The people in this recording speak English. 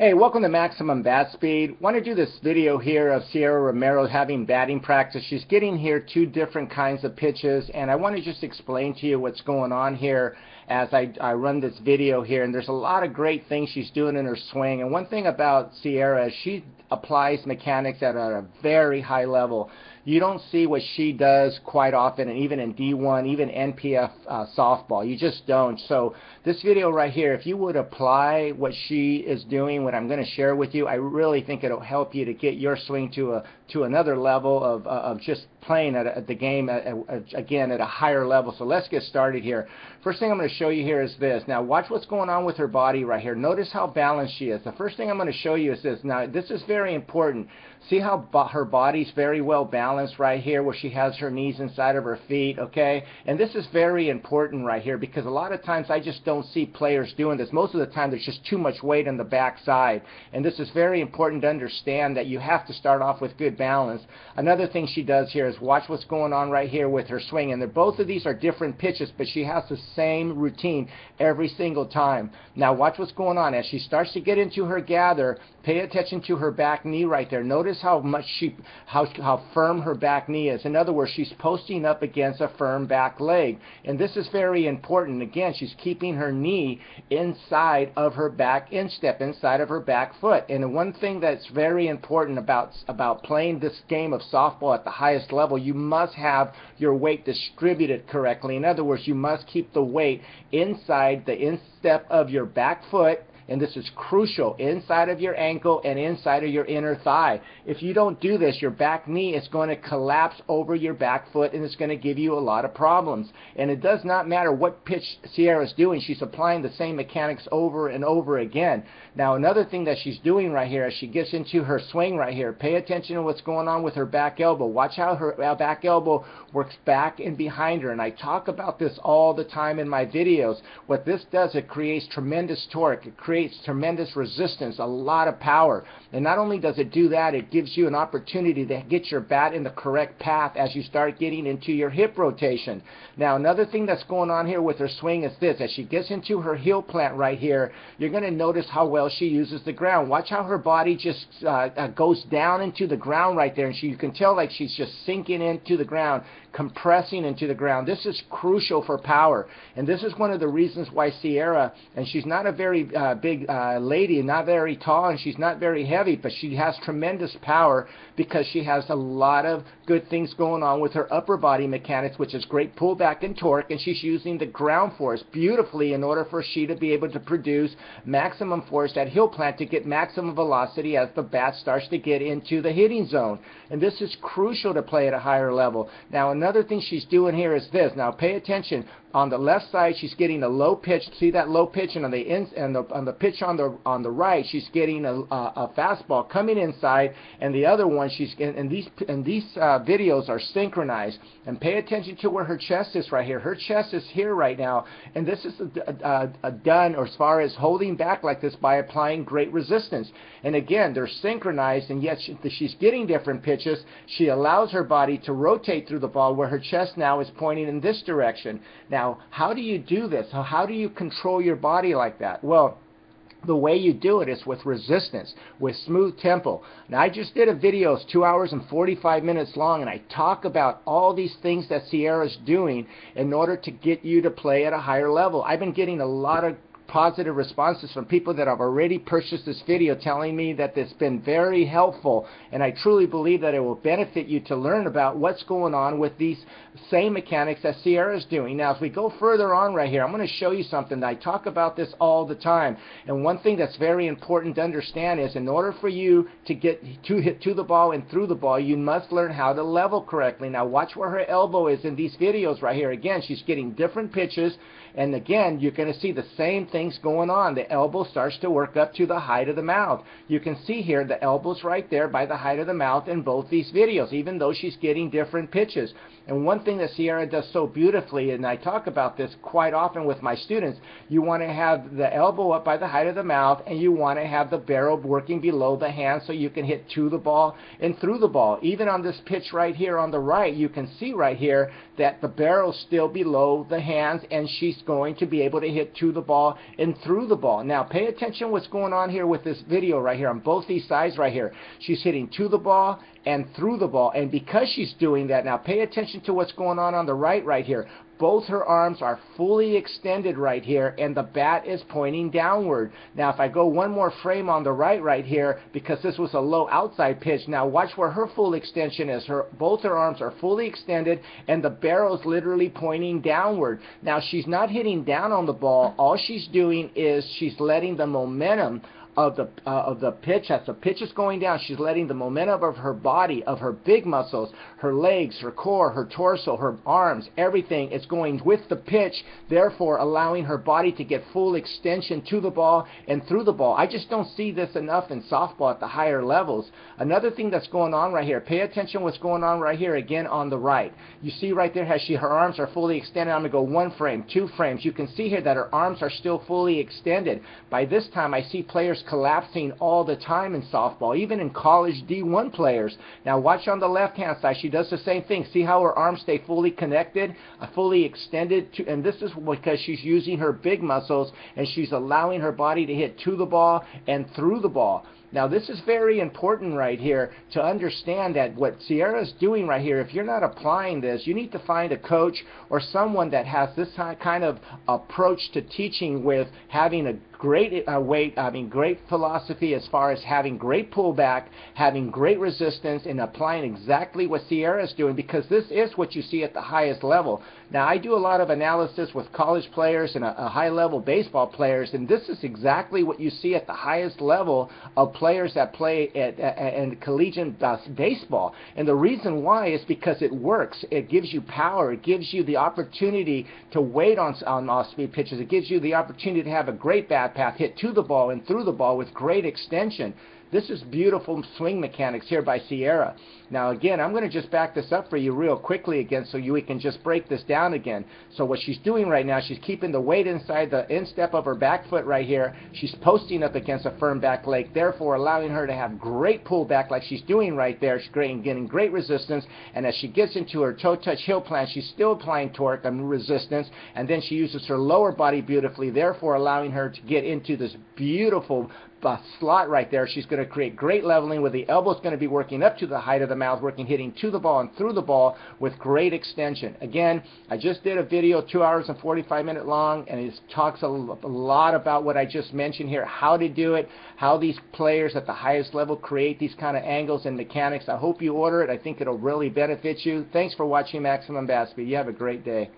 Hey, welcome to Maximum Bat Speed. Want to do this video here of Sierra Romero having batting practice. She's getting here two different kinds of pitches, and I want to just explain to you what's going on here as I run this video here. And there's a lot of great things she's doing in her swing. And one thing about Sierra is she applies mechanics at a very high level. You don't see what she does quite often, and even in D1, even NPF softball, you just don't. So this video right here, if you would apply what she is doing, what I'm going to share with you, I really think it'll help you to get your swing to another level of just playing at the game again at a higher level. So let's get started here. First thing I'm going to show you here is this. Now watch what's going on with her body right here. Notice how balanced she is. The first thing I'm going to show you is this. Now this is very important. See how her body's very well balanced right here, where she has her knees inside of her feet, okay? And this is very important right here, because a lot of times I just don't see players doing this. Most of the time there's just too much weight on the back side. And this is very important to understand, that you have to start off with good balance. Another thing she does here is watch what's going on right here with her swing. And both of these are different pitches, but she has the same routine every single time. Now watch what's going on. As she starts to get into her gather, pay attention to her back knee right there. Notice how much how firm her back knee is. In other words, she's posting up against a firm back leg. And this is very important. Again, she's keeping her knee inside of her back instep, inside of her back foot. And the one thing that's very important about playing this game of softball at the highest level, you must have your weight distributed correctly. In other words, you must keep the weight inside the instep of your back foot, and this is crucial, inside of your ankle and inside of your inner thigh. If you don't do this, your back knee is going to collapse over your back foot, and it's going to give you a lot of problems. And it does not matter what pitch Sierra's doing, she's applying the same mechanics over and over again. Now another thing that she's doing right here, as she gets into her swing right here, pay attention to what's going on with her back elbow. Watch how her back elbow works back and behind her. And I talk about this all the time in my videos. What this does, it creates tremendous torque. It creates tremendous resistance, a lot of power. And not only does it do that, it gives you an opportunity to get your bat in the correct path as you start getting into your hip rotation. Now another thing that's going on here with her swing is this. As she gets into her heel plant right here, you're going to notice how well she uses the ground. Watch how her body just goes down into the ground right there, and you can tell like she's just sinking into the ground, compressing into the ground. This is crucial for power, and this is one of the reasons why Sierra, and she's not a very big lady, not very tall, and she's not very heavy, but she has tremendous power because she has a lot of good things going on with her upper body mechanics, which is great pullback and torque, and she's using the ground force beautifully in order for she to be able to produce maximum force at heel plant to get maximum velocity as the bat starts to get into the hitting zone. And this is crucial to play at a higher level. Now another thing she's doing here is this. Now pay attention. On the left side, she's getting a low pitch. See that low pitch, and on the pitch on the right, she's getting a fastball coming inside, and the other one she's getting. And these videos are synchronized. And pay attention to where her chest is right here. Her chest is here right now, and this is done, or as far as holding back like this, by applying great resistance. And again, they're synchronized, and yet she's getting different pitches. She allows her body to rotate through the ball, where her chest now is pointing in this direction. Now, how do you do this? How do you control your body like that? Well, the way you do it is with resistance, with smooth tempo. Now, I just did a video, it's 2 hours and 45 minutes long, and I talk about all these things that Sierra's doing in order to get you to play at a higher level. I've been getting a lot of positive responses from people that have already purchased this video, telling me that it's been very helpful, and I truly believe that it will benefit you to learn about what's going on with these same mechanics that Sierra is doing. Now as we go further on right here, I'm going to show you something. I talk about this all the time, and one thing that's very important to understand is in order for you to get to the ball and through the ball, you must learn how to level correctly. Now watch where her elbow is in these videos right here. Again, she's getting different pitches, and again you're going to see the same things going on. The elbow starts to work up to the height of the mouth. You can see here the elbow's right there by the height of the mouth in both these videos, even though she's getting different pitches. And one thing that Sierra does so beautifully, and I talk about this quite often with my students, you want to have the elbow up by the height of the mouth, and you want to have the barrel working below the hand so you can hit to the ball and through the ball. Even on this pitch right here on the right, you can see right here that the barrel's still below the hands, and she's going to be able to hit to the ball and through the ball. Now pay attention what's going on here with this video right here on both these sides right here. She's hitting to the ball and through the ball, and because she's doing that, now pay attention to what's going on the right here. Both her arms are fully extended right here, and the bat is pointing downward. Now if I go one more frame on the right here, because this was a low outside pitch, now watch where her full extension is. Both her arms are fully extended, and the barrel is literally pointing downward. Now she's not hitting down on the ball. All she's doing is she's letting the momentum of the pitch, as the pitch is going down, she's letting the momentum of her body, of her big muscles, her legs, her core, her torso, her arms, everything is going with the pitch, therefore allowing her body to get full extension to the ball and through the ball. I just don't see this enough in softball at the higher levels. Another thing that's going on right here, pay attention what's going on right here again on the right. You see right there how her arms are fully extended. I'm going to go one frame, two frames. You can see here that her arms are still fully extended. By this time I see players collapsing all the time in softball, even in college D1 players. Now watch on the left hand side, she does the same thing. See how her arms stay fully connected, fully extended, and this is because she's using her big muscles and she's allowing her body to hit to the ball and through the ball. Now this is very important right here to understand that what Sierra's doing right here, if you're not applying this, you need to find a coach or someone that has this kind of approach to teaching, with having a great great philosophy as far as having great pullback, having great resistance, and applying exactly what Sierra's doing, because this is what you see at the highest level. Now I do a lot of analysis with college players and a high-level baseball players, and this is exactly what you see at the highest level of players that play in collegiate baseball. And the reason why is because it works. It gives you power. It gives you the opportunity to wait on off-speed pitches. It gives you the opportunity to have a great bat path, hit to the ball and through the ball with great extension. This is beautiful swing mechanics here by Sierra. Now again, I'm going to just back this up for you real quickly again so we can just break this down again. So what she's doing right now, she's keeping the weight inside the instep of her back foot right here. She's posting up against a firm back leg, therefore allowing her to have great pullback like she's doing right there. She's getting great resistance, and as she gets into her toe touch heel plant, she's still applying torque and resistance, and then she uses her lower body beautifully, therefore allowing her to get into this beautiful slot right there. She's going to create great leveling, where the elbow's going to be working up to the height of the mouth, hitting to the ball and through the ball with great extension. Again, I just did a video 2 hours and 45 minutes long, and it talks a lot about what I just mentioned here, how to do it, how these players at the highest level create these kind of angles and mechanics. I hope you order it. I think it'll really benefit you. Thanks for watching Maximum Bat Speed. You have a great day.